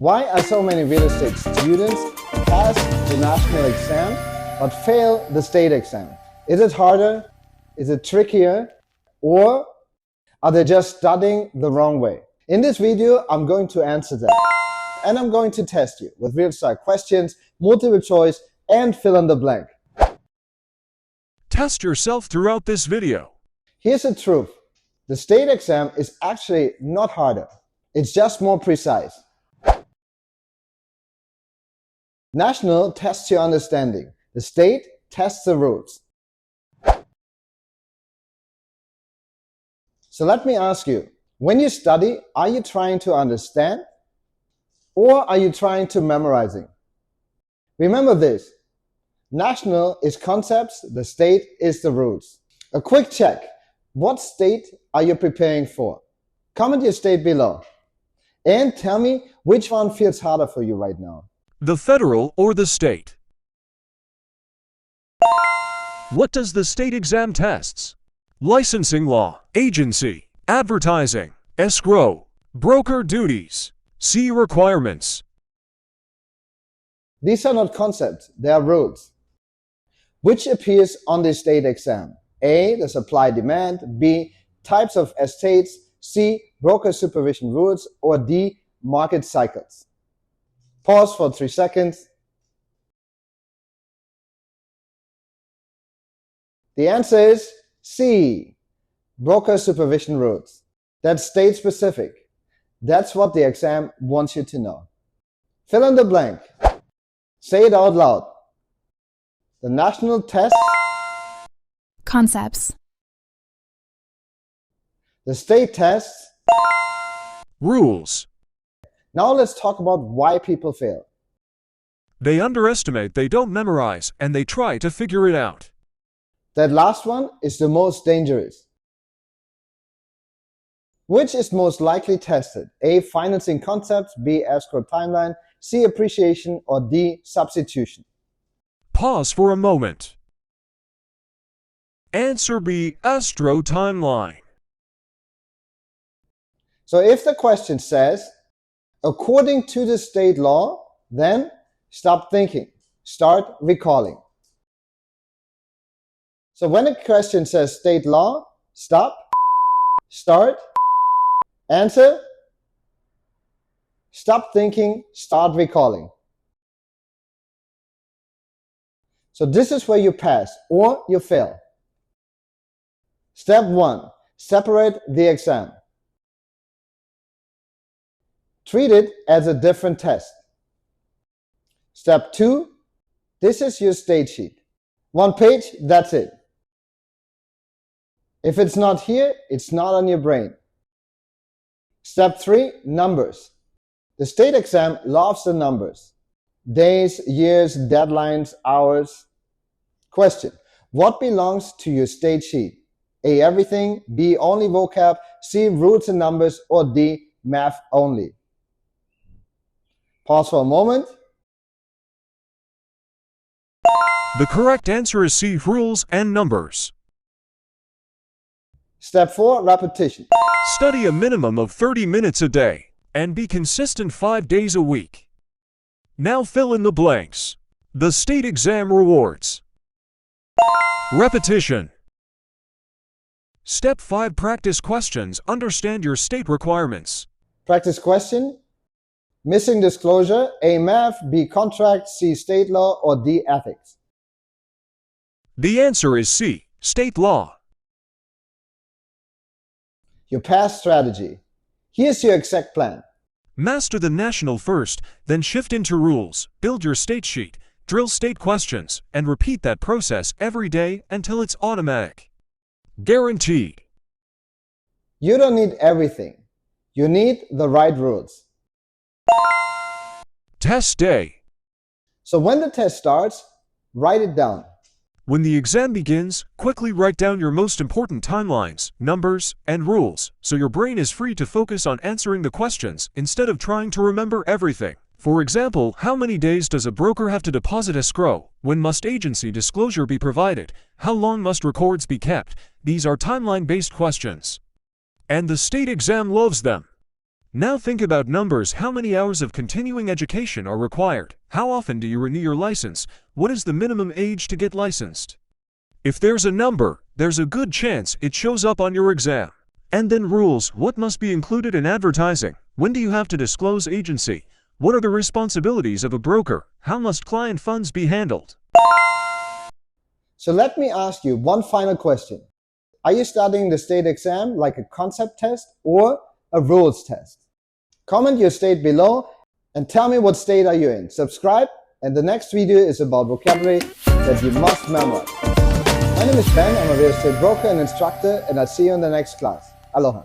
Why are so many real estate students pass the national exam but fail the state exam? Is it harder? Is it trickier? Or are they just studying the wrong way? In this video, I'm going to answer that. And I'm going to test you with real-style questions, multiple choice, and fill in the blank. Test yourself throughout this video. Here's the truth. The state exam is actually not harder. It's just more precise. National tests your understanding. The state tests the rules. So let me ask you, when you study, are you trying to understand or are you trying to memorizing? Remember this, national is concepts, the state is the rules. A quick check, what state are you preparing for? Comment your state below and tell me which one feels harder for you right now. The federal or the state? What does the state exam tests? Licensing law, agency, advertising, escrow, broker duties, C requirements. These are not concepts, they are rules. Which appears on the state exam? A, the supply demand, B, types of estates, C, broker supervision rules, or D, market cycles. Pause for 3 seconds. The answer is C, broker supervision rules. That's state specific. That's what the exam wants you to know. Fill in the blank. Say it out loud. The national test. Concepts. The state tests. Rules. Now let's talk about why people fail. They underestimate, they don't memorize, and they try to figure it out. That last one is the most dangerous. Which is most likely tested? A, financing concepts, B, escrow timeline, C, appreciation, or D, substitution. Pause for a moment. Answer B, escrow timeline. So if the question says, according to the state law, then stop thinking, start recalling. So when a question says state law, stop, start, answer, stop thinking, start recalling. So this is where you pass or you fail. Step 1, separate the exam. Treat it as a different test. Step 2, this is your state sheet. 1 page, that's it. If it's not here, it's not on your brain. Step 3, numbers. The state exam loves the numbers. Days, years, deadlines, hours. Question, what belongs to your state sheet? A, everything, B, only vocab, C, roots and numbers, or D, math only. Pause for a moment. The correct answer is C, rules and numbers. Step 4, repetition. Study a minimum of 30 minutes a day and be consistent 5 days a week. Now fill in the blanks. The state exam rewards. Repetition. Step 5, practice questions. Understand your state requirements. Practice question. Missing disclosure, A, math, B, contract, C, state law, or D, ethics. The answer is C, state law. Your past strategy. Here's your exact plan. Master the national first, then shift into rules, build your state sheet, drill state questions, and repeat that process every day until it's automatic. Guaranteed. You don't need everything. You need the right rules. Test day. So when the test starts, write it down. When the exam begins, quickly write down your most important timelines, numbers, and rules, so your brain is free to focus on answering the questions instead of trying to remember everything. For example, how many days does a broker have to deposit escrow? When must agency disclosure be provided? How long must records be kept? These are timeline-based questions. And the state exam loves them. Now think about numbers. How many hours of continuing education are required? How often do you renew your license? What is the minimum age to get licensed? If there's a number, there's a good chance it shows up on your exam. And then rules. What must be included in advertising? When do you have to disclose agency? What are the responsibilities of a broker? How must client funds be handled? So let me ask you one final question. Are you studying the state exam like a concept test or a rules test? Comment your state below and tell me what state are you in. Subscribe, and the next video is about vocabulary that you must memorize. My name is Ben, I'm a real estate broker and instructor, and I'll see you in the next class. Aloha.